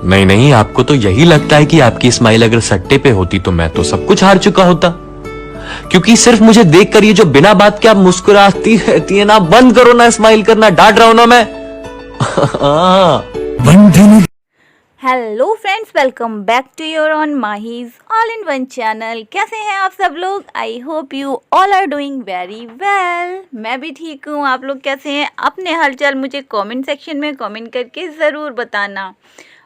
नहीं नहीं, आपको तो यही लगता है कि आपकी स्माइल अगर सट्टे पे होती तो मैं तो सब कुछ हार चुका होता। क्योंकि सिर्फ मुझे देखकर ये जो बिना बात के आप मुस्कुराती रहती है ना, बंद करो ना स्माइल करना, डांट रहा हूं ना मैं। Hello friends, welcome back to your own Mahi's all in one channel. कैसे हैं आप सब लोग? I hope you all are doing very well. मैं भी ठीक हूँ। आप लोग कैसे हैं? अपने हालचाल मुझे कमेंट सेक्शन में कमेंट करके ज़रूर बताना।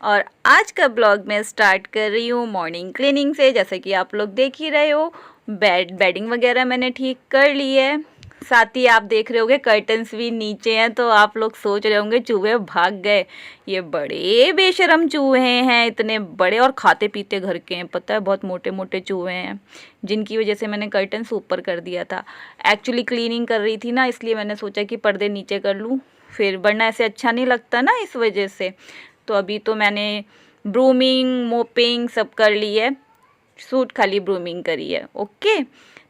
और आज का ब्लॉग मैं स्टार्ट कर रही हूँ मॉर्निंग क्लीनिंग से। जैसे कि आप लोग देख ही रहे हो, बेडिंग वगैरह मैंने ठीक कर ली है। साथ ही आप देख रहे होंगे कर्टन्स भी नीचे हैं, तो आप लोग सोच रहे होंगे चूहे भाग गए। ये बड़े बेशरम चूहे हैं, इतने बड़े और खाते पीते घर के हैं। पता है, बहुत मोटे मोटे चूहे हैं, जिनकी वजह से मैंने कर्टन्स ऊपर कर दिया था। एक्चुअली क्लीनिंग कर रही थी ना, इसलिए मैंने सोचा कि पर्दे नीचे कर लूँ, फिर वरना ऐसे अच्छा नहीं लगता ना, इस वजह से। तो अभी तो मैंने ब्रूमिंग मोपिंग सब कर ली है, सूट खाली ब्रूमिंग करी है। ओके,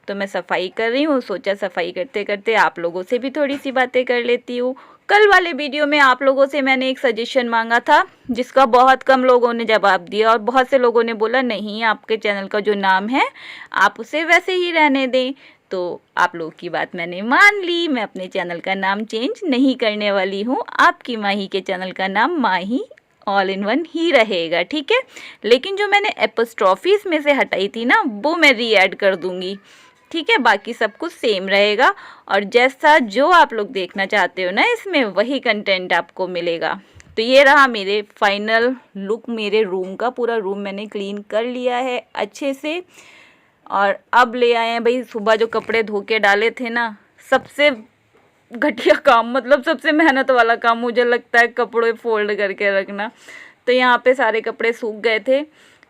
तो मैं सफाई कर रही हूँ। सोचा सफाई करते करते आप लोगों से भी थोड़ी सी बातें कर लेती हूँ। कल वाले वीडियो में आप लोगों से मैंने एक सजेशन मांगा था, जिसका बहुत कम लोगों ने जवाब दिया, और बहुत से लोगों ने बोला नहीं, आपके चैनल का जो नाम है आप उसे वैसे ही रहने दें। तो आप लोगों की बात मैंने मान ली। मैं अपने चैनल का नाम चेंज नहीं करने वाली हूँ। आपकी माही के चैनल का नाम माही ऑल इन वन ही रहेगा, ठीक है। लेकिन जो मैंने एपोस्ट्रॉफीज में से हटाई थी ना, वो मैं री ऐड कर दूँगी, ठीक है। बाकी सब कुछ सेम रहेगा, और जैसा जो आप लोग देखना चाहते हो ना इसमें, वही कंटेंट आपको मिलेगा। तो ये रहा मेरे फाइनल लुक मेरे रूम का। पूरा रूम मैंने क्लीन कर लिया है अच्छे से। और अब ले आए हैं भाई, सुबह जो कपड़े धो के डाले थे ना, सबसे घटिया काम, मतलब सबसे मेहनत वाला काम मुझे लगता है कपड़े फोल्ड करके रखना। तो यहाँ पे सारे कपड़े सूख गए थे,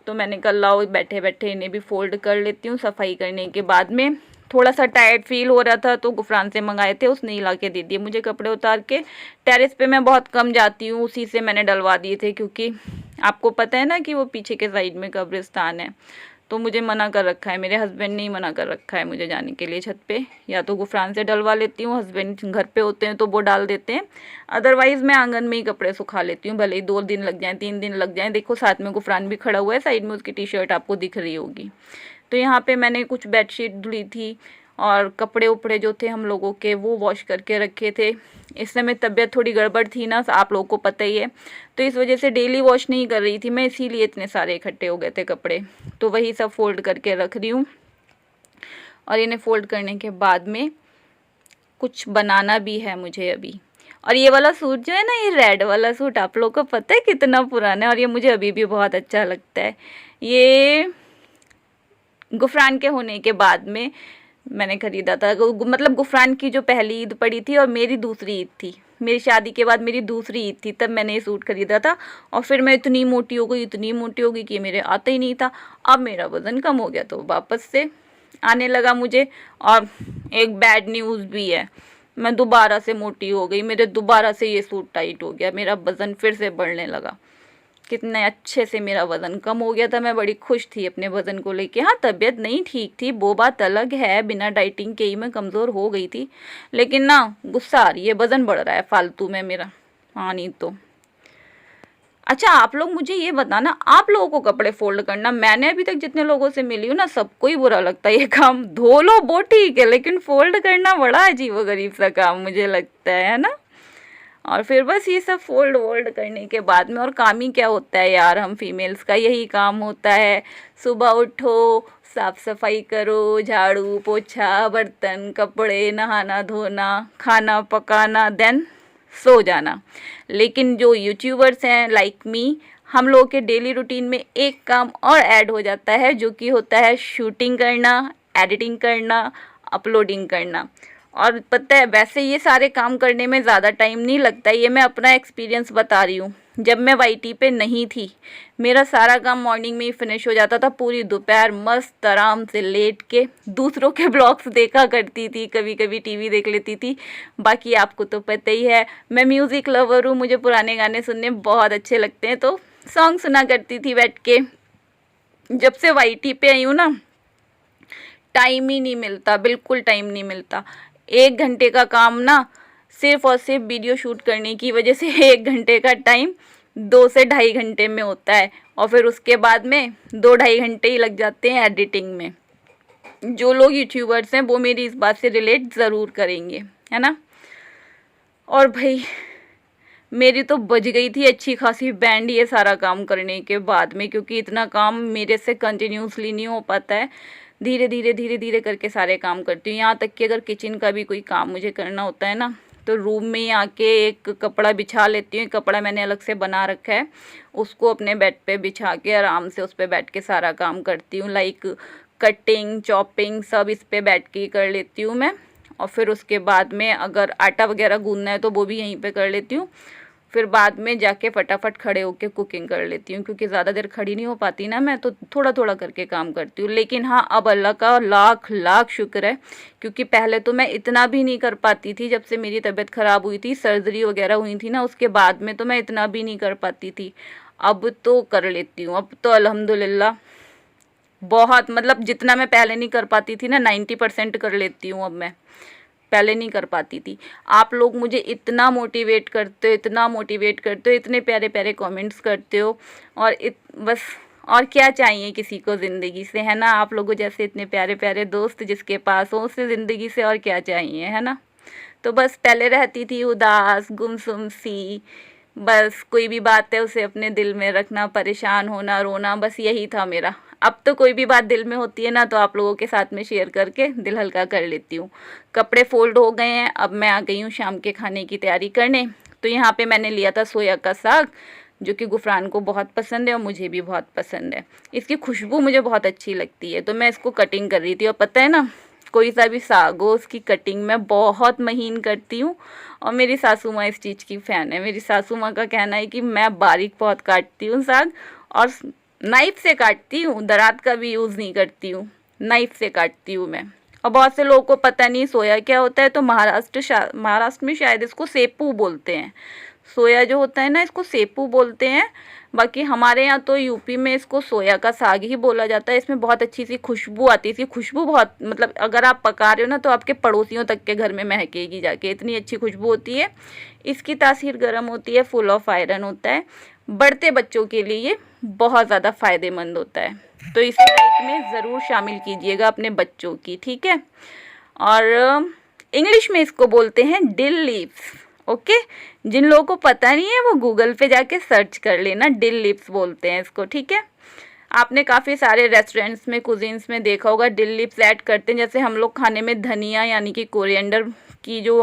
तो मैंने कल लाओ बैठे बैठे इन्हें भी फोल्ड कर लेती हूँ। सफाई करने के बाद में थोड़ा सा टायर्ड फील हो रहा था, तो गुफरान से मंगाए थे, उसने ही ला के दे दिए मुझे कपड़े उतार के। टेरेस पे मैं बहुत कम जाती हूँ, उसी से मैंने डलवा दिए थे, क्योंकि आपको पता है ना कि वो पीछे के साइड में कब्रिस्तान है। तो मुझे मना कर रखा है, मेरे हस्बैंड ने ही मना कर रखा है मुझे जाने के लिए छत पे। या तो गुफरान से डलवा लेती हूँ, हस्बैंड घर पे होते हैं तो वो डाल देते हैं, अदरवाइज़ मैं आंगन में ही कपड़े सुखा लेती हूँ। भले ही 2 दिन लग जाएँ, 3 दिन लग जाएँ। देखो साथ में गुफरान भी खड़ा हुआ है, साइड में उसकी टी शर्ट आपको दिख रही होगी। तो यहाँ पे मैंने कुछ बेडशीट धुली थी, और कपड़े उपड़े जो थे हम लोगों के वो वॉश करके रखे थे। इस समय तबीयत थोड़ी गड़बड़ थी ना, आप लोगों को पता ही है, तो इस वजह से डेली वॉश नहीं कर रही थी मैं, इसीलिए इतने सारे इकट्ठे हो गए थे कपड़े। तो वही सब फोल्ड करके रख रही हूँ। और इन्हें फोल्ड करने के बाद में कुछ बनाना भी है मुझे अभी। और ये वाला सूट जो है ना, ये रेड वाला सूट, आप लोगों को पता है कितना पुराना है, और ये मुझे अभी भी बहुत अच्छा लगता है। ये गुफरान के होने के बाद में मैंने ख़रीदा था, मतलब गुफरान की जो पहली ईद पड़ी थी और मेरी दूसरी ईद थी, मेरी शादी के बाद मेरी दूसरी ईद थी, तब मैंने ये सूट ख़रीदा था। और फिर मैं इतनी मोटी हो गई, इतनी मोटी हो गई कि मेरे आता ही नहीं था। अब मेरा वज़न कम हो गया, तो वापस से आने लगा मुझे। और एक बैड न्यूज़ भी है, मैं दोबारा से मोटी हो गई, मेरे दोबारा से ये सूट टाइट हो गया, मेरा वज़न फिर से बढ़ने लगा। कितने अच्छे से मेरा वज़न कम हो गया था, मैं बड़ी खुश थी अपने वज़न को लेके। हाँ, तबीयत नहीं ठीक थी, वो बात अलग है, बिना डाइटिंग के ही मैं कमज़ोर हो गई थी। लेकिन ना, गुस्सा आ रही है, वज़न बढ़ रहा है फालतू में मेरा। हाँ नहीं तो। अच्छा, आप लोग मुझे ये बताना, आप लोगों को कपड़े फोल्ड करना, मैंने अभी तक जितने लोगों से मिली हूँ ना, सबको ही बुरा लगता है ये काम। धो लो वो ठीक है, लेकिन फोल्ड करना बड़ा अजीबोगरीब सा काम मुझे लगता है ना। और फिर बस ये सब फोल्ड वोल्ड करने के बाद में, और काम ही क्या होता है यार, हम फीमेल्स का यही काम होता है। सुबह उठो, साफ सफाई करो, झाड़ू पोछा, बर्तन कपड़े, नहाना धोना, खाना पकाना, देन सो जाना। लेकिन जो यूट्यूबर्स हैं लाइक मी, हम लोगों के डेली रूटीन में एक काम और ऐड हो जाता है, जो कि होता है शूटिंग करना, एडिटिंग करना, अपलोडिंग करना। और पता है, वैसे ये सारे काम करने में ज़्यादा टाइम नहीं लगता, ये मैं अपना एक्सपीरियंस बता रही हूँ। जब मैं वाईटी पे नहीं थी, मेरा सारा काम मॉर्निंग में ही फिनिश हो जाता था। पूरी दोपहर मस्त आराम से लेट के दूसरों के ब्लॉग्स देखा करती थी, कभी कभी टीवी देख लेती थी। बाकी आपको तो पता ही है, मैं म्यूज़िक लवर हूँ, मुझे पुराने गाने सुनने बहुत अच्छे लगते हैं, तो सॉन्ग सुना करती थी बैठ के। जब से वाईटी पे आई हूँ ना, टाइम ही नहीं मिलता, बिल्कुल टाइम नहीं मिलता। 1 घंटे का काम ना, सिर्फ और सिर्फ वीडियो शूट करने की वजह से 1 घंटे का टाइम 2 से ढाई घंटे में होता है, और फिर उसके बाद में 2-2.5 घंटे ही लग जाते हैं एडिटिंग में। जो लोग यूट्यूबर्स हैं वो मेरी इस बात से रिलेट ज़रूर करेंगे, है ना। और भाई मेरी तो बज गई थी अच्छी खासी बैंड ये सारा काम करने के बाद में, क्योंकि इतना काम मेरे से कंटिन्यूसली नहीं हो पाता है। धीरे धीरे करके सारे काम करती हूँ। यहाँ तक कि अगर किचन का भी कोई काम मुझे करना होता है ना, तो रूम में ही आके एक कपड़ा बिछा लेती हूँ। कपड़ा मैंने अलग से बना रखा है, उसको अपने बेड पे बिछा के आराम से उस पर बैठ के सारा काम करती हूँ। लाइक कटिंग, चॉपिंग सब इस पे बैठ के ही कर लेती हूँ मैं। और फिर उसके बाद में अगर आटा वगैरह गूंदना है तो वो भी यहीं पे कर लेती हूँ। फिर बाद में जाके फटाफट खड़े होके कुकिंग कर लेती हूँ, क्योंकि ज़्यादा देर खड़ी नहीं हो पाती ना मैं, तो थोड़ा थोड़ा करके काम करती हूँ। लेकिन हाँ, अब अल्लाह का लाख लाख शुक्र है, क्योंकि पहले तो मैं इतना भी नहीं कर पाती थी। जब से मेरी तबीयत ख़राब हुई थी, सर्जरी वगैरह हुई थी ना, उसके बाद में तो मैं इतना भी नहीं कर पाती थी। अब तो कर लेती हूँ। अब तो अल्हम्दुलिल्लाह बहुत, मतलब जितना मैं पहले नहीं कर पाती थी ना, 90% कर लेती हूँ अब मैं। पहले नहीं कर पाती थी। आप लोग मुझे इतना मोटिवेट करते हो, इतना मोटिवेट करते हो, इतने प्यारे प्यारे कमेंट्स करते हो, और बस और क्या चाहिए किसी को ज़िंदगी से, है ना। आप लोगों जैसे इतने प्यारे प्यारे दोस्त जिसके पास हो, उससे ज़िंदगी से और क्या चाहिए, है ना। तो बस पहले रहती थी उदास, गुमसुम सी, बस कोई भी बात है उसे अपने दिल में रखना, परेशान होना, रोना, बस यही था मेरा। अब तो कोई भी बात दिल में होती है ना, तो आप लोगों के साथ में शेयर करके दिल हल्का कर लेती हूँ। कपड़े फोल्ड हो गए हैं, अब मैं आ गई हूँ शाम के खाने की तैयारी करने। तो यहाँ पे मैंने लिया था सोया का साग, जो कि गुफरान को बहुत पसंद है और मुझे भी बहुत पसंद है। इसकी खुशबू मुझे बहुत अच्छी लगती है, तो मैं इसको कटिंग कर रही थी। और पता है ना, कोई सा भी साग हो उसकी कटिंग मैं बहुत महीन करती हूँ, और मेरी सासू माँ इस चीज़ की फ़ैन है। मेरी सासू माँ का कहना है कि मैं बारीक बहुत काटती हूँ साग, और नाइफ़ से काटती हूँ, दरात का भी यूज़ नहीं करती हूँ, नाइफ़ से काटती हूँ मैं। और बहुत से लोगों को पता नहीं सोया क्या होता है, तो महाराष्ट्र में शायद इसको सेपू बोलते हैं। सोया जो होता है ना, इसको सेपू बोलते हैं। बाकी हमारे यहाँ तो यूपी में इसको सोया का साग ही बोला जाता है। इसमें बहुत अच्छी सी खुशबू आती है। इसकी खुशबू बहुत, मतलब अगर आप पका रहे हो ना, तो आपके पड़ोसियों तक के घर में महकेगी जाके, इतनी अच्छी खुशबू होती है। इसकी तासीर गर्म होती है, फुल ऑफ आयरन होता है। बढ़ते बच्चों के लिए ये बहुत ज़्यादा फ़ायदेमंद होता है, तो इसी डाइट में ज़रूर शामिल कीजिएगा अपने बच्चों की, ठीक है। और इंग्लिश में इसको बोलते हैं डिल लीव्स, ओके। जिन लोगों को पता नहीं है वो गूगल पे जाके सर्च कर लेना, डिल लीव्स बोलते हैं इसको, ठीक है। आपने काफ़ी सारे रेस्टोरेंट्स में, कुजीन्स में देखा होगा, डिल लीव्स ऐड करते हैं। जैसे हम लोग खाने में धनिया यानी कि कोरिएंडर की जो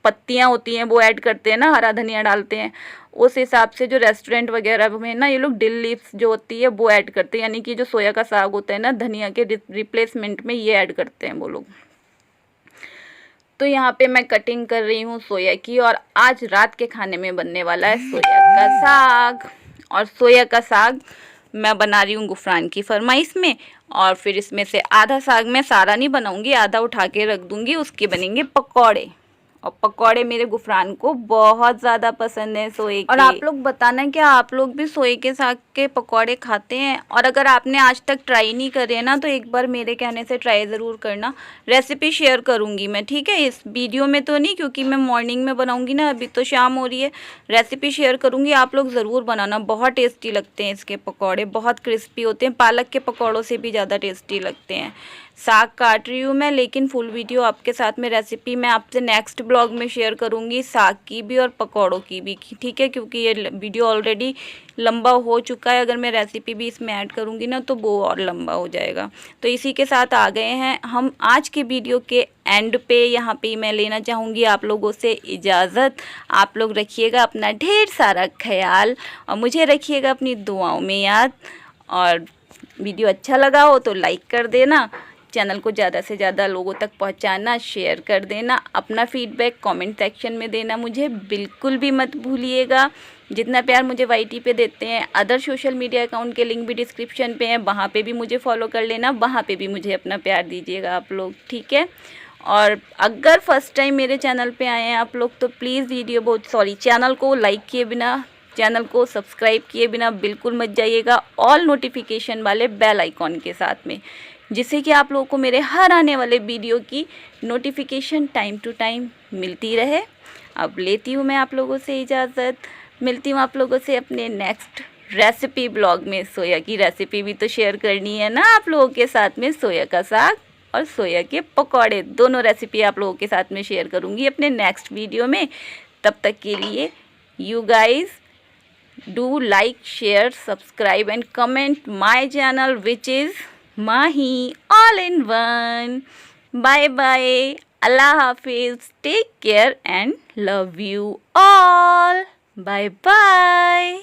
पत्तियां होती हैं वो ऐड करते हैं ना, हरा धनिया डालते हैं, उस हिसाब से जो रेस्टोरेंट वगैरह में ना ये लोग डिल लीव्स जो होती है वो ऐड करते हैं। यानी कि जो सोया का साग होता है ना, धनिया के रिप्लेसमेंट में ये ऐड करते हैं वो लोग। तो यहाँ पे मैं कटिंग कर रही हूँ सोया की, और आज रात के खाने में बनने वाला है सोया का साग। और सोया का साग मैं बना रही हूँ गुफरान की फरमाइश में, और फिर इसमें से आधा साग मैं सारा नहीं बनाऊँगी, आधा उठा के रख दूँगी, उसके बनेंगे पकौड़े। और पकौड़े मेरे गुफरान को बहुत ज़्यादा पसंद है सोए के। और आप लोग बताना क्या आप लोग भी सोए के साग के पकौड़े खाते हैं? और अगर आपने आज तक ट्राई नहीं करे ना, तो एक बार मेरे कहने से ट्राई ज़रूर करना। रेसिपी शेयर करूँगी मैं, ठीक है, इस वीडियो में तो नहीं, क्योंकि मैं मॉर्निंग में बनाऊँगी ना, अभी तो शाम हो रही है। रेसिपी शेयर करूँगी, आप लोग ज़रूर बनाना, बहुत टेस्टी लगते हैं इसके पकौड़े, बहुत क्रिस्पी होते हैं, पालक के पकौड़ों से भी ज़्यादा टेस्टी लगते हैं। साग काट रही हूँ मैं, लेकिन फुल वीडियो आपके साथ में रेसिपी मैं आपसे नेक्स्ट ब्लॉग में शेयर करूँगी, साग की भी और पकौड़ों की भी, ठीक है, क्योंकि ये वीडियो ऑलरेडी लंबा हो चुका है। अगर मैं रेसिपी भी इसमें ऐड करूँगी ना, तो वो और लंबा हो जाएगा। तो इसी के साथ आ गए हैं हम आज के वीडियो के एंड पे। यहाँ पे मैं लेना चाहूँगी आप लोगों से इजाज़त। आप लोग रखिएगा अपना ढेर सारा ख्याल, और मुझे रखिएगा अपनी दुआओं में याद। और वीडियो अच्छा लगा हो तो लाइक कर देना, चैनल को ज़्यादा से ज़्यादा लोगों तक पहुंचाना, शेयर कर देना, अपना फीडबैक कमेंट सेक्शन में देना मुझे बिल्कुल भी मत भूलिएगा। जितना प्यार मुझे वाईटी पे देते हैं, अदर सोशल मीडिया अकाउंट के लिंक भी डिस्क्रिप्शन पे हैं, वहाँ पे भी मुझे फॉलो कर लेना, वहाँ पे भी मुझे अपना प्यार दीजिएगा आप लोग, ठीक है। और अगर फर्स्ट टाइम मेरे चैनल पे आए हैं आप लोग, तो प्लीज़ चैनल को लाइक किए बिना, चैनल को सब्सक्राइब किए बिना बिल्कुल मत जाइएगा, ऑल नोटिफिकेशन वाले बेल आइकॉन के साथ में, जिससे कि आप लोगों को मेरे हर आने वाले वीडियो की नोटिफिकेशन टाइम टू टाइम मिलती रहे। अब लेती हूँ मैं आप लोगों से इजाज़त। मिलती हूँ आप लोगों से अपने नेक्स्ट रेसिपी ब्लॉग में। सोया की रेसिपी भी तो शेयर करनी है ना आप लोगों के साथ में। सोया का साग और सोया के पकौड़े दोनों रेसिपी आप लोगों के साथ में शेयर करूँगी अपने नेक्स्ट वीडियो में। तब तक के लिए you guys do like, share, subscribe and comment my channel which is Mahi all in one. Bye bye, अल्लाह हाफिज, take care and love you all. Bye bye.